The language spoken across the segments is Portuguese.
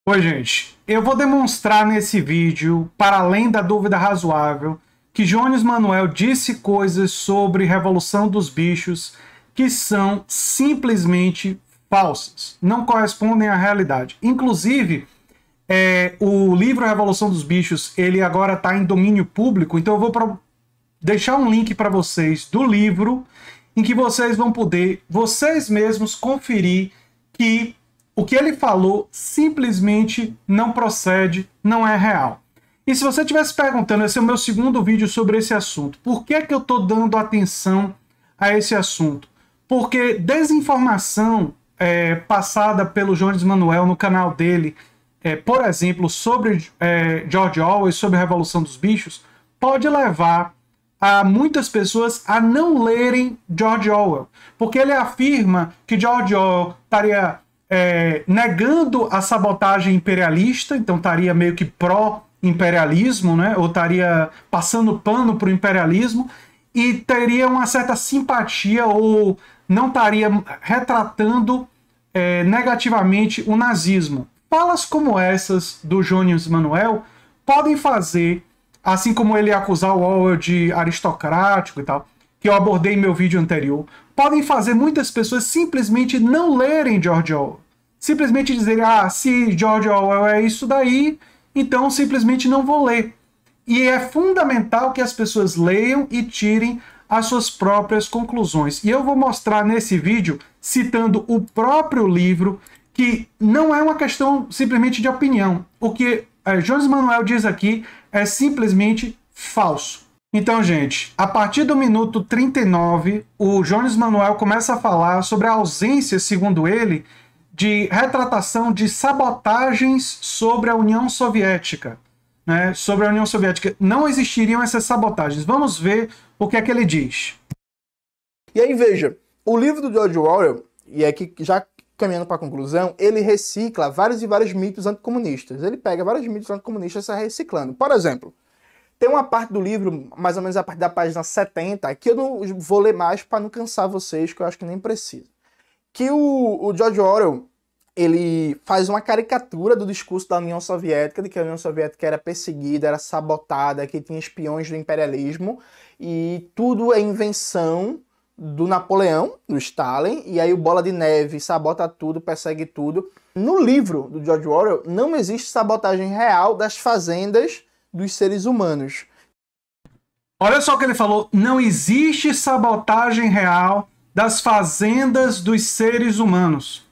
Oi, gente. Eu vou demonstrar nesse vídeo, para além da dúvida razoável, que Jones Manuel disse coisas sobre Revolução dos Bichos que são simplesmente falsas, não correspondem à realidade. Inclusive, o livro Revolução dos Bichos, ele agora está em domínio público, então eu vou deixar um link para vocês do livro, em que vocês vão poder, vocês mesmos, conferir que o que ele falou simplesmente não procede, não é real. E se você estivesse perguntando, esse é o meu segundo vídeo sobre esse assunto, por que eu estou dando atenção a esse assunto? Porque desinformação passada pelo Jones Manuel no canal dele, por exemplo, sobre George Orwell e sobre a Revolução dos Bichos, pode levar a muitas pessoas a não lerem George Orwell, porque ele afirma que George Orwell estaria negando a sabotagem imperialista, então estaria meio que pró-imperialismo, né? Ou estaria passando pano para o imperialismo, e teria uma certa simpatia ou não estaria retratando negativamente o nazismo. Falas como essas do Jones Manuel podem fazer, assim como ele acusar o Orwell de aristocrático e tal, que eu abordei em meu vídeo anterior, podem fazer muitas pessoas simplesmente não lerem George Orwell. Simplesmente dizerem, se George Orwell é isso daí, então simplesmente não vou ler. E é fundamental que as pessoas leiam e tirem as suas próprias conclusões. E eu vou mostrar nesse vídeo, citando o próprio livro, que não é uma questão simplesmente de opinião. O que Jones Manuel diz aqui é simplesmente falso. Então, gente, a partir do minuto 39, o Jones Manuel começa a falar sobre a ausência, segundo ele, de retratação de sabotagens sobre a União Soviética. Né? Sobre a União Soviética. Não existiriam essas sabotagens. Vamos ver o que é que ele diz. E aí, veja, o livro do George Orwell, e aqui já caminhando para a conclusão, ele recicla vários e vários mitos anticomunistas. Ele pega vários mitos anticomunistas e está reciclando. Por exemplo, tem uma parte do livro, mais ou menos a partir da página 70, que eu não vou ler mais para não cansar vocês, que eu acho que nem precisa. Que o George Orwell, ele faz uma caricatura do discurso da União Soviética, de que a União Soviética era perseguida, era sabotada, que tinha espiões do imperialismo, e tudo é invenção do Napoleão, do Stalin, e aí o Bola de Neve sabota tudo, persegue tudo. No livro do George Orwell não existe sabotagem real das fazendas dos seres humanos. Olha só o que ele falou, não existe sabotagem real das fazendas dos seres humanos.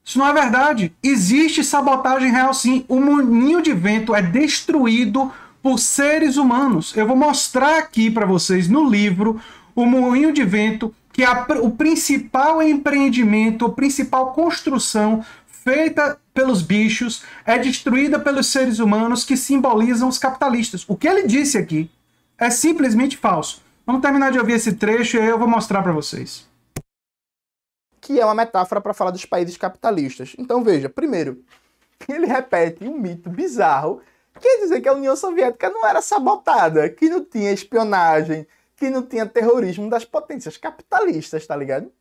Isso não é verdade. Existe sabotagem real sim. O moinho de vento é destruído por seres humanos. Eu vou mostrar aqui para vocês no livro o moinho de vento, que é o principal empreendimento, a principal construção feita pelos bichos, é destruída pelos seres humanos que simbolizam os capitalistas. O que ele disse aqui é simplesmente falso. Vamos terminar de ouvir esse trecho e aí eu vou mostrar para vocês. Que é uma metáfora para falar dos países capitalistas. Então veja, primeiro, ele repete um mito bizarro, que é dizer que a União Soviética não era sabotada, que não tinha espionagem, que não tinha terrorismo das potências capitalistas, tá ligado?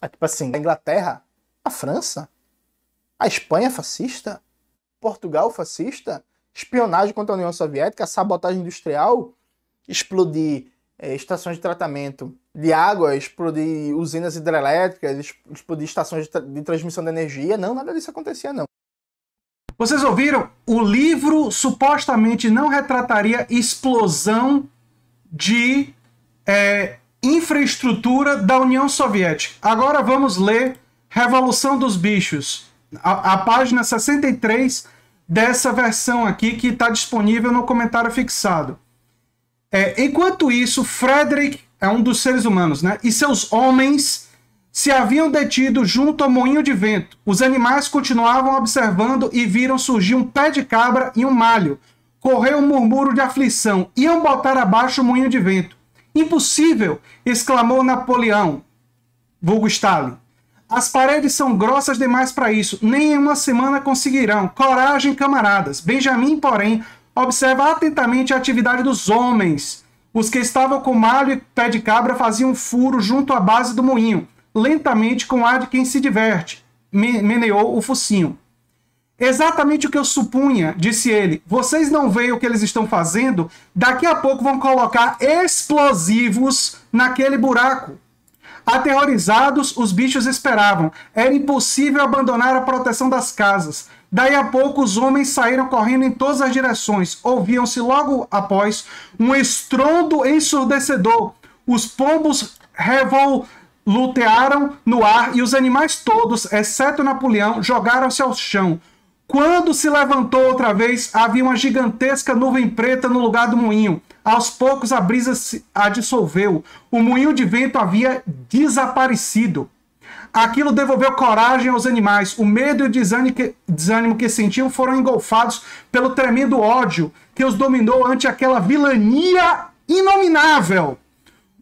É tipo assim, a Inglaterra, a França, a Espanha fascista, Portugal fascista, espionagem contra a União Soviética, sabotagem industrial, explodir estações de tratamento de água, explodir usinas hidrelétricas, explodir estações de transmissão de energia. Não, nada disso acontecia, não. Vocês ouviram? O livro supostamente não retrataria explosão de infraestrutura da União Soviética. Agora vamos ler Revolução dos Bichos, a página 63 dessa versão aqui que está disponível no comentário fixado. Enquanto isso, Frederick é um dos seres humanos, né? E seus homens se haviam detido junto ao moinho de vento. Os animais continuavam observando e viram surgir um pé de cabra e um malho. Correu um murmúrio de aflição. Iam botar abaixo o moinho de vento. Impossível! Exclamou Napoleão, vulgo Stalin. As paredes são grossas demais para isso. Nem em uma semana conseguirão. Coragem, camaradas. Benjamin, porém, observa atentamente a atividade dos homens. Os que estavam com malho e pé de cabra faziam um furo junto à base do moinho, lentamente com ar de quem se diverte. Meneou o focinho. Exatamente o que eu supunha, disse ele. Vocês não veem o que eles estão fazendo? Daqui a pouco vão colocar explosivos naquele buraco. Aterrorizados, os bichos esperavam. Era impossível abandonar a proteção das casas. Daí a pouco, os homens saíram correndo em todas as direções. Ouviam-se logo após um estrondo ensurdecedor. Os pombos revolotearam no ar e os animais todos, exceto Napoleão, jogaram-se ao chão. Quando se levantou outra vez, havia uma gigantesca nuvem preta no lugar do moinho. Aos poucos a brisa a dissolveu. O moinho de vento havia desaparecido. Aquilo devolveu coragem aos animais. O medo e o desânimo que sentiam foram engolfados pelo tremendo ódio que os dominou ante aquela vilania inominável.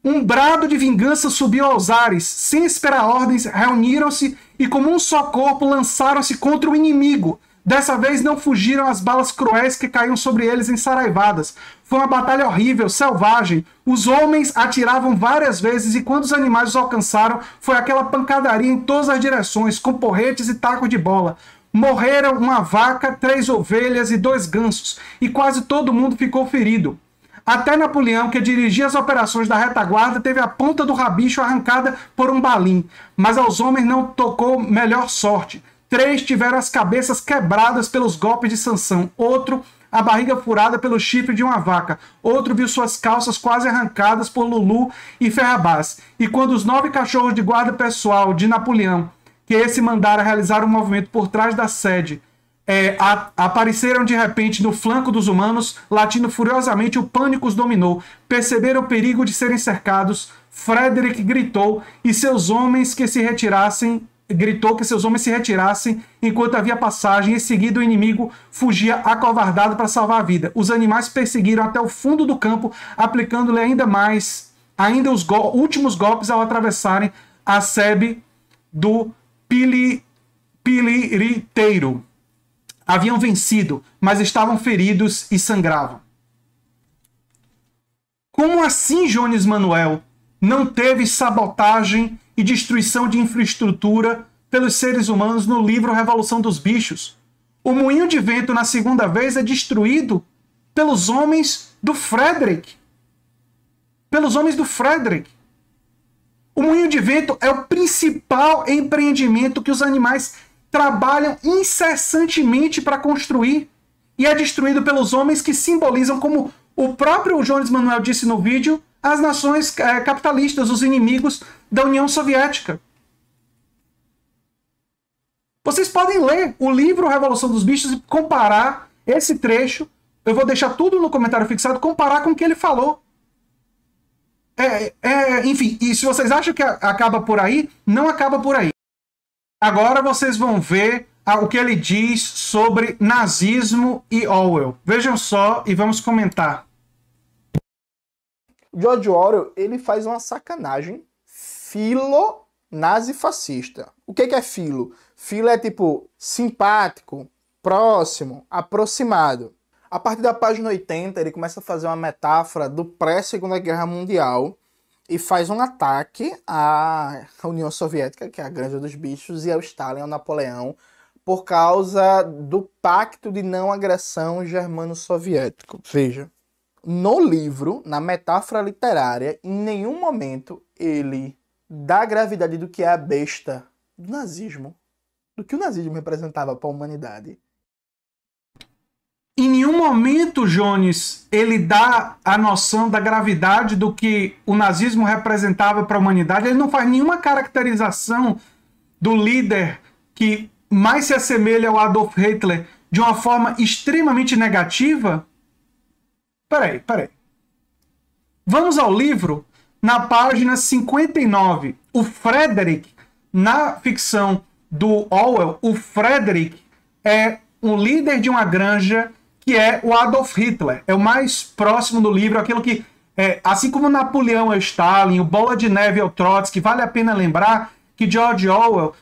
Um brado de vingança subiu aos ares. Sem esperar ordens, reuniram-se e, como um só corpo, lançaram-se contra o inimigo. Dessa vez não fugiram as balas cruéis que caíam sobre eles ensaraivadas. Foi uma batalha horrível, selvagem. Os homens atiravam várias vezes e quando os animais os alcançaram, foi aquela pancadaria em todas as direções, com porretes e tacos de bola. Morreram uma vaca, 3 ovelhas e 2 gansos, e quase todo mundo ficou ferido. Até Napoleão, que dirigia as operações da retaguarda, teve a ponta do rabicho arrancada por um balim. Mas aos homens não tocou melhor sorte. 3 tiveram as cabeças quebradas pelos golpes de Sansão. Outro, a barriga furada pelo chifre de uma vaca. Outro viu suas calças quase arrancadas por Lulu e Ferrabás. E quando os 9 cachorros de guarda pessoal de Napoleão, que esse mandara realizar um movimento por trás da sede, apareceram de repente no flanco dos humanos, latindo furiosamente, o pânico os dominou. Perceberam o perigo de serem cercados. Frederick gritou que seus homens se retirassem enquanto havia passagem. Em seguida o inimigo fugia acovardado para salvar a vida. Os animais perseguiram até o fundo do campo, aplicando-lhe ainda os últimos golpes ao atravessarem a sebe do Piliriteiro. Haviam vencido, mas estavam feridos e sangravam. Como assim, Jones Manuel? Não teve sabotagem e destruição de infraestrutura pelos seres humanos no livro Revolução dos Bichos? O moinho de vento, na segunda vez, é destruído pelos homens do Frederick. Pelos homens do Frederick. O moinho de vento é o principal empreendimento que os animais trabalham incessantemente para construir e é destruído pelos homens que simbolizam, como o próprio Jones Manuel disse no vídeo, as nações capitalistas, os inimigos da União Soviética. Vocês podem ler o livro Revolução dos Bichos e comparar esse trecho. Eu vou deixar tudo no comentário fixado, comparar com o que ele falou. Enfim, e se vocês acham que acaba por aí, não acaba por aí. Agora vocês vão ver o que ele diz sobre nazismo e Orwell. Vejam só e vamos comentar. George Orwell, ele faz uma sacanagem filo-nazi-fascista. O que é filo? Filo é tipo simpático, próximo, aproximado. A partir da página 80, ele começa a fazer uma metáfora do pré-Segunda Guerra Mundial e faz um ataque à União Soviética, que é a Granja dos Bichos, e ao Stalin, ao Napoleão, por causa do Pacto de Não Agressão Germano-Soviético. Veja, no livro, na metáfora literária, em nenhum momento ele dá gravidade do que é a besta do nazismo, do que o nazismo representava para a humanidade. Em nenhum momento, Jones, ele dá a noção da gravidade do que o nazismo representava para a humanidade. Ele não faz nenhuma caracterização do líder que mais se assemelha ao Adolf Hitler de uma forma extremamente negativa. Peraí. Vamos ao livro, na página 59. O Frederick, na ficção do Orwell, o Frederick é um líder de uma granja que é o Adolf Hitler. É o mais próximo do livro, aquilo que, assim como Napoleão é o Stalin, o Bola de Neve é o Trotsky, vale a pena lembrar que George Orwell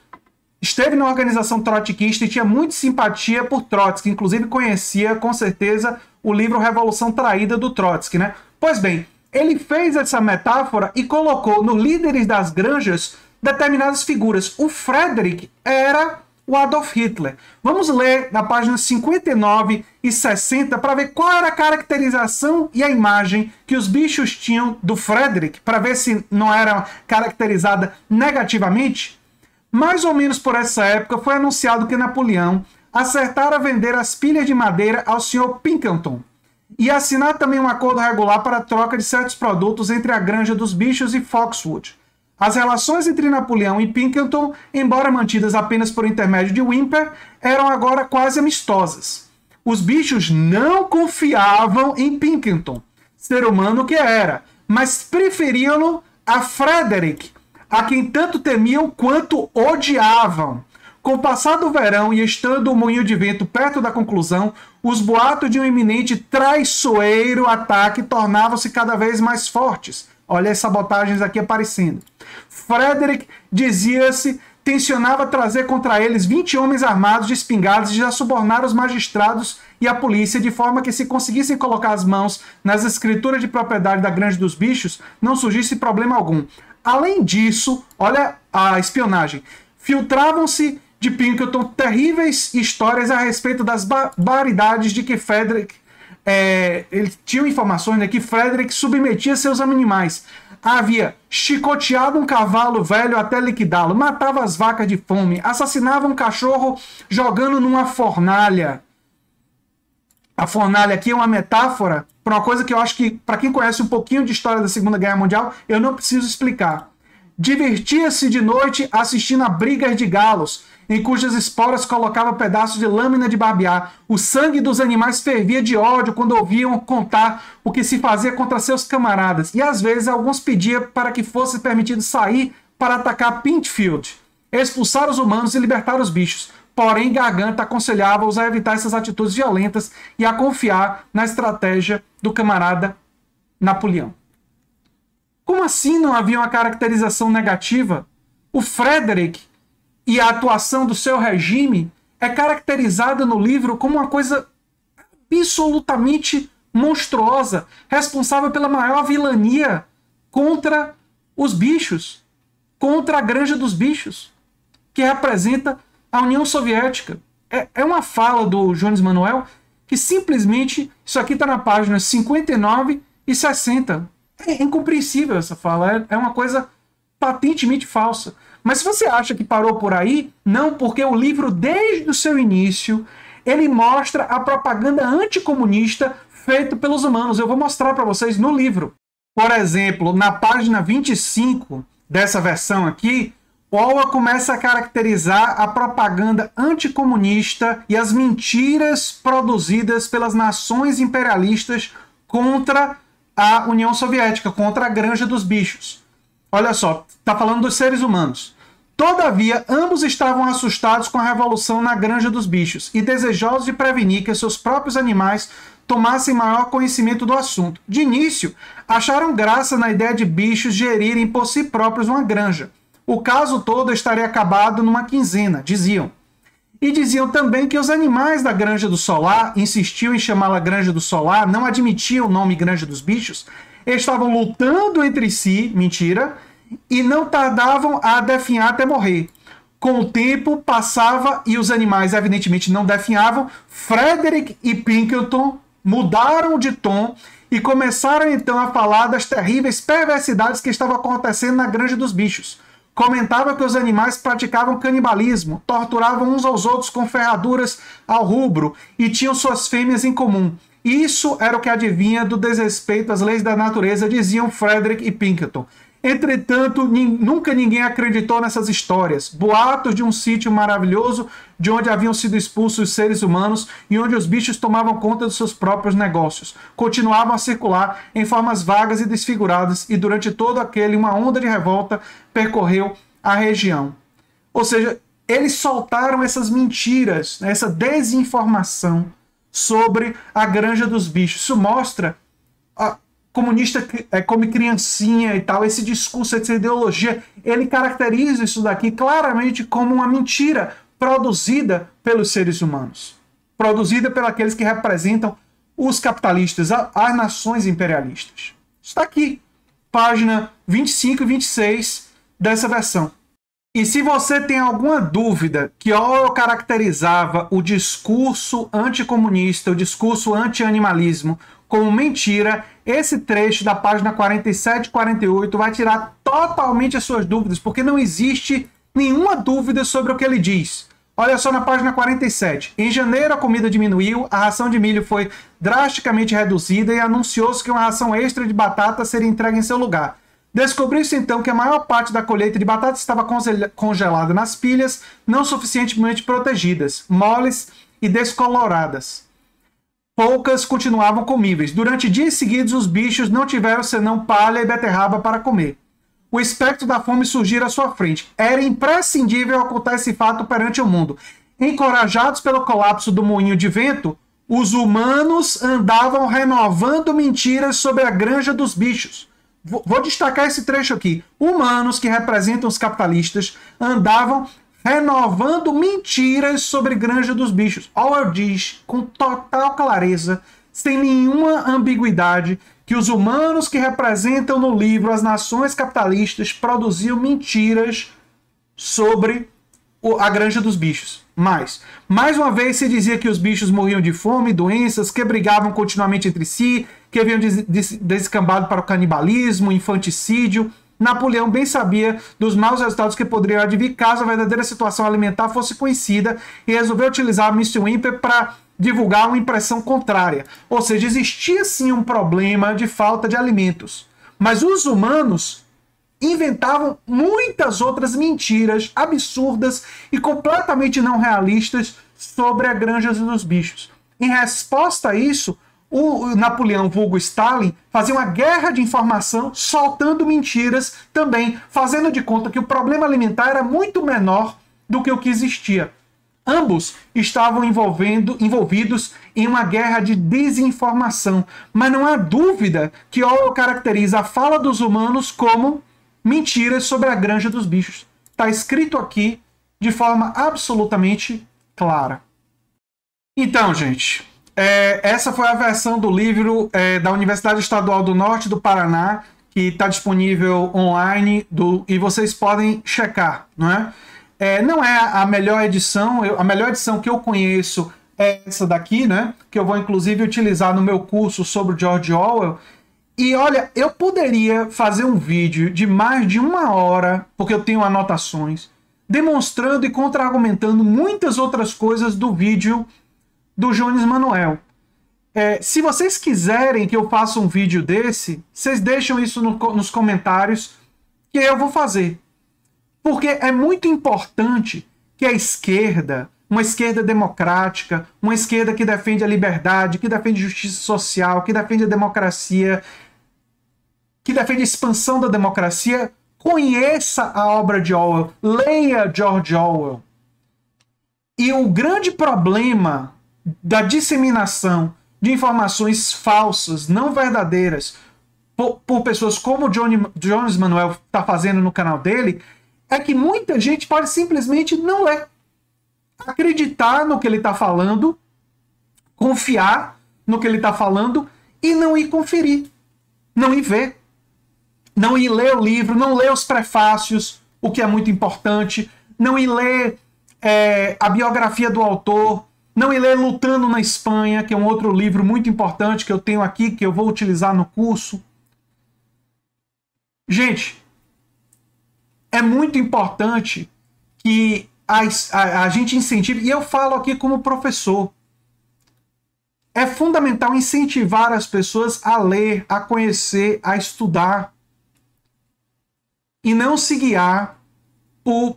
esteve na organização trotskista e tinha muita simpatia por Trotsky, inclusive conhecia, com certeza, o livro Revolução Traída do Trotsky, né? Pois bem, ele fez essa metáfora e colocou nos líderes das granjas determinadas figuras. O Frederick era o Adolf Hitler. Vamos ler na página 59 e 60 para ver qual era a caracterização e a imagem que os bichos tinham do Frederick, para ver se não era caracterizada negativamente. Mais ou menos por essa época foi anunciado que Napoleão acertara vender as pilhas de madeira ao Sr. Pinkerton e assinar também um acordo regular para a troca de certos produtos entre a Granja dos Bichos e Foxwood. As relações entre Napoleão e Pinkerton, embora mantidas apenas por intermédio de Whymper, eram agora quase amistosas. Os bichos não confiavam em Pinkerton, ser humano que era, mas preferiam-no a Frederick, a quem tanto temiam quanto odiavam. Com o passar do verão e estando o moinho de vento perto da conclusão, os boatos de um iminente traiçoeiro ataque tornavam-se cada vez mais fortes. Olha as sabotagens aqui aparecendo. Frederick, dizia-se, tensionava trazer contra eles 20 homens armados de espingardas e já subornar os magistrados e a polícia, de forma que, se conseguissem colocar as mãos nas escrituras de propriedade da Granja dos Bichos, não surgisse problema algum. Além disso, olha a espionagem, filtravam-se de Pinkerton terríveis histórias a respeito das barbaridades de que Frederick... eles tinham informações, né, que Frederick submetia seus animais. Havia chicoteado um cavalo velho até liquidá-lo, matava as vacas de fome, assassinava um cachorro jogando numa fornalha. A fornalha aqui é uma metáfora para uma coisa que eu acho que, para quem conhece um pouquinho de história da Segunda Guerra Mundial, eu não preciso explicar. Divertia-se de noite assistindo a brigas de galos, em cujas esporas colocava pedaços de lâmina de barbear. O sangue dos animais fervia de ódio quando ouviam contar o que se fazia contra seus camaradas, e às vezes alguns pediam para que fosse permitido sair para atacar Pintfield, expulsar os humanos e libertar os bichos. Porém, Garganta aconselhava-os a evitar essas atitudes violentas e a confiar na estratégia do camarada Napoleão. Como assim não havia uma caracterização negativa? O Frederick e a atuação do seu regime é caracterizada no livro como uma coisa absolutamente monstruosa, responsável pela maior vilania contra os bichos, contra a Granja dos Bichos, que representa a União Soviética. É uma fala do Jones Manuel que simplesmente, isso aqui está na página 59 e 60. É incompreensível essa fala, é uma coisa patentemente falsa. Mas se você acha que parou por aí, não, porque o livro, desde o seu início, ele mostra a propaganda anticomunista feita pelos humanos. Eu vou mostrar para vocês no livro. Por exemplo, na página 25 dessa versão aqui, Orwell começa a caracterizar a propaganda anticomunista e as mentiras produzidas pelas nações imperialistas contra a União Soviética, contra a Granja dos Bichos. Olha só, está falando dos seres humanos. Todavia, ambos estavam assustados com a revolução na Granja dos Bichos e desejosos de prevenir que seus próprios animais tomassem maior conhecimento do assunto. De início, acharam graça na ideia de bichos gerirem por si próprios uma granja. O caso todo estaria acabado numa quinzena, diziam. E diziam também que os animais da Granja do Solar, insistiam em chamá-la Granja do Solar, não admitiam o nome Granja dos Bichos, estavam lutando entre si, mentira, e não tardavam a definhar até morrer. Com o tempo passava e os animais evidentemente não definhavam, Frederick e Pinkerton mudaram de tom e começaram então a falar das terríveis perversidades que estavam acontecendo na Granja dos Bichos. Comentava que os animais praticavam canibalismo, torturavam uns aos outros com ferraduras ao rubro e tinham suas fêmeas em comum. Isso era o que adivinha do desrespeito às leis da natureza, diziam Frederick e Pinkerton. Entretanto, nunca ninguém acreditou nessas histórias. Boatos de um sítio maravilhoso de onde haviam sido expulsos os seres humanos e onde os bichos tomavam conta dos seus próprios negócios. Continuavam a circular em formas vagas e desfiguradas e durante todo aquele uma onda de revolta percorreu a região. Ou seja, eles soltaram essas mentiras, essa desinformação sobre a Granja dos Bichos. Isso mostra comunista come criancinha e tal, esse discurso, essa ideologia, ele caracteriza isso daqui claramente como uma mentira produzida pelos seres humanos, produzida por aqueles que representam os capitalistas, as nações imperialistas. Está aqui, página 25 e 26 dessa versão. E se você tem alguma dúvida que Orwell caracterizava o discurso anticomunista, o discurso anti-animalismo como mentira, esse trecho da página 47 e 48 vai tirar totalmente as suas dúvidas, porque não existe nenhuma dúvida sobre o que ele diz. Olha só na página 47. Em janeiro a comida diminuiu, a ração de milho foi drasticamente reduzida e anunciou-se que uma ração extra de batata seria entregue em seu lugar. Descobriu-se então que a maior parte da colheita de batata estava congelada nas pilhas, não suficientemente protegidas, moles e descoloradas. Poucas continuavam comíveis. Durante dias seguidos, os bichos não tiveram senão palha e beterraba para comer. O espectro da fome surgira à sua frente. Era imprescindível ocultar esse fato perante o mundo. Encorajados pelo colapso do moinho de vento, os humanos andavam renovando mentiras sobre a granja dos bichos. Vou destacar esse trecho aqui. Humanos, que representam os capitalistas, andavam renovando mentiras sobre granja dos bichos. Orwell diz com total clareza, sem nenhuma ambiguidade, que os humanos que representam no livro as nações capitalistas produziam mentiras sobre a granja dos bichos. Mais uma vez se dizia que os bichos morriam de fome, doenças, que brigavam continuamente entre si, que haviam descambado para o canibalismo, infanticídio. Napoleão bem sabia dos maus resultados que poderiam advir caso a verdadeira situação alimentar fosse conhecida e resolveu utilizar Mr. Wimper para divulgar uma impressão contrária. Ou seja, existia sim um problema de falta de alimentos. Mas os humanos inventavam muitas outras mentiras absurdas e completamente não realistas sobre a granja dos bichos. Em resposta a isso, o Napoleão vulgo Stalin fazia uma guerra de informação, soltando mentiras também, fazendo de conta que o problema alimentar era muito menor do que o que existia. Ambos estavam envolvidos em uma guerra de desinformação, mas não há dúvida que Orwell caracteriza a fala dos humanos como mentiras sobre a granja dos bichos. Está escrito aqui de forma absolutamente clara. Então, gente, essa foi a versão do livro da Universidade Estadual do Norte do Paraná, que está disponível online e vocês podem checar, não é? Não é a melhor edição, a melhor edição que eu conheço é essa daqui, né? Que eu vou inclusive utilizar no meu curso sobre George Orwell. E olha, eu poderia fazer um vídeo de mais de 1 hora, porque eu tenho anotações, demonstrando e contra-argumentando muitas outras coisas do vídeo do Jones Manuel. Se vocês quiserem que eu faça um vídeo desse, vocês deixam isso nos comentários, que eu vou fazer. Porque é muito importante que a esquerda, uma esquerda democrática, uma esquerda que defende a liberdade, que defende justiça social, que defende a democracia, que defende a expansão da democracia, conheça a obra de Orwell, leia George Orwell. E o grande problema da disseminação de informações falsas, não verdadeiras, por pessoas como o Jones Manuel está fazendo no canal dele, é que muita gente pode simplesmente não ler. Acreditar no que ele está falando, confiar no que ele está falando e não ir conferir, não ir ver, não ir ler o livro, não ler os prefácios, o que é muito importante, não ir ler a biografia do autor, não ir ler Lutando na Espanha, que é um outro livro muito importante que eu tenho aqui, que eu vou utilizar no curso. Gente, é muito importante que a gente incentive, e eu falo aqui como professor, é fundamental incentivar as pessoas a ler, a conhecer, a estudar, e não se guiar por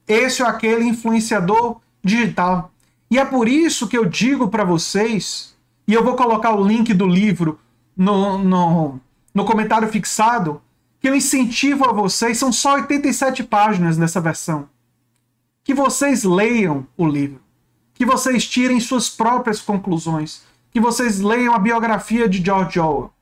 esse ou aquele influenciador digital. E é por isso que eu digo para vocês, e eu vou colocar o link do livro no comentário fixado, que eu incentivo a vocês, são só 87 páginas nessa versão, que vocês leiam o livro, que vocês tirem suas próprias conclusões, que vocês leiam a biografia de George Orwell,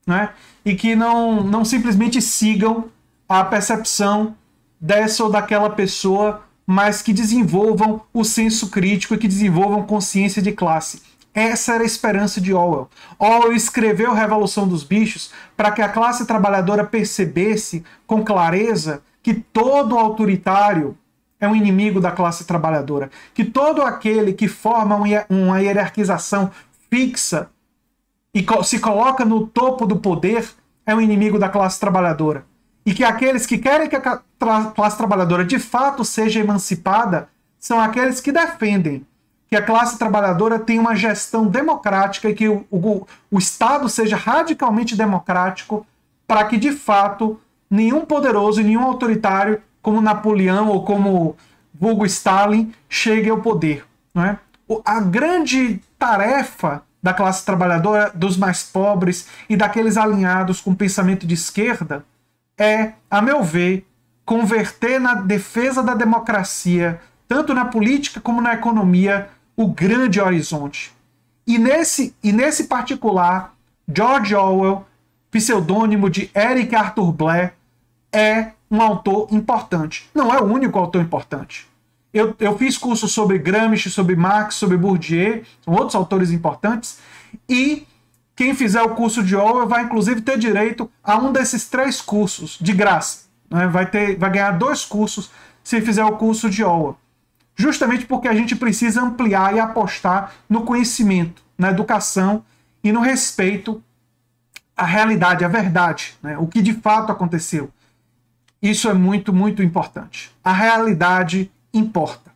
né? E que não simplesmente sigam a percepção dessa ou daquela pessoa, mas que desenvolvam o senso crítico e que desenvolvam consciência de classe. Essa era a esperança de Orwell. Orwell escreveu Revolução dos Bichos para que a classe trabalhadora percebesse com clareza que todo autoritário é um inimigo da classe trabalhadora, que todo aquele que forma uma hierarquização fixa e se coloca no topo do poder é um inimigo da classe trabalhadora. E que aqueles que querem que a classe trabalhadora de fato seja emancipada são aqueles que defendem que a classe trabalhadora tenha uma gestão democrática e que o Estado seja radicalmente democrático para que, de fato, nenhum poderoso e nenhum autoritário como Napoleão ou como vulgo Stalin chegue ao poder. Não é? A grande tarefa da classe trabalhadora, dos mais pobres e daqueles alinhados com pensamento de esquerda é, a meu ver, converter na defesa da democracia, tanto na política como na economia, o grande horizonte. E nesse particular, George Orwell, pseudônimo de Eric Arthur Blair, é um autor importante. Não é o único autor importante. Eu fiz curso sobre Gramsci, sobre Marx, sobre Bourdieu, são outros autores importantes, e quem fizer o curso de Orwell vai inclusive ter direito a um desses 3 cursos, de graça. Né? Vai ganhar 2 cursos se fizer o curso de Orwell. Justamente porque a gente precisa ampliar e apostar no conhecimento, na educação e no respeito à realidade, à verdade, né? O que de fato aconteceu. Isso é muito, muito importante. A realidade importa.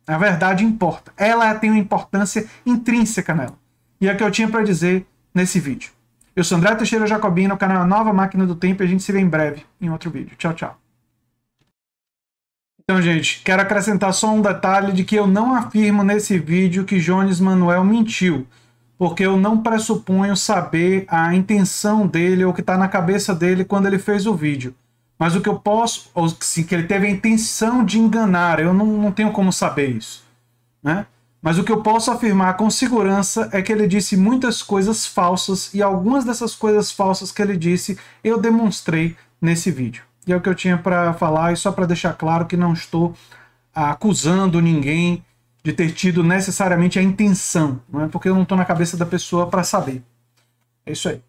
A verdade importa. Ela tem uma importância intrínseca nela. E é o que eu tinha para dizer nesse vídeo. Eu sou André Teixeira Jacobino, o canal Nova Máquina do Tempo, e a gente se vê em breve em outro vídeo. Tchau, tchau. Então, gente, quero acrescentar só um detalhe de que eu não afirmo nesse vídeo que Jones Manuel mentiu, porque eu não pressuponho saber a intenção dele ou o que está na cabeça dele quando ele fez o vídeo. Mas o que eu posso, ou sim, que ele teve a intenção de enganar, eu não tenho como saber isso, né? Mas o que eu posso afirmar com segurança é que ele disse muitas coisas falsas, e algumas dessas coisas falsas que ele disse eu demonstrei nesse vídeo. E é o que eu tinha para falar, e só para deixar claro que não estou acusando ninguém de ter tido necessariamente a intenção, não é? Porque eu não estou na cabeça da pessoa para saber. É isso aí.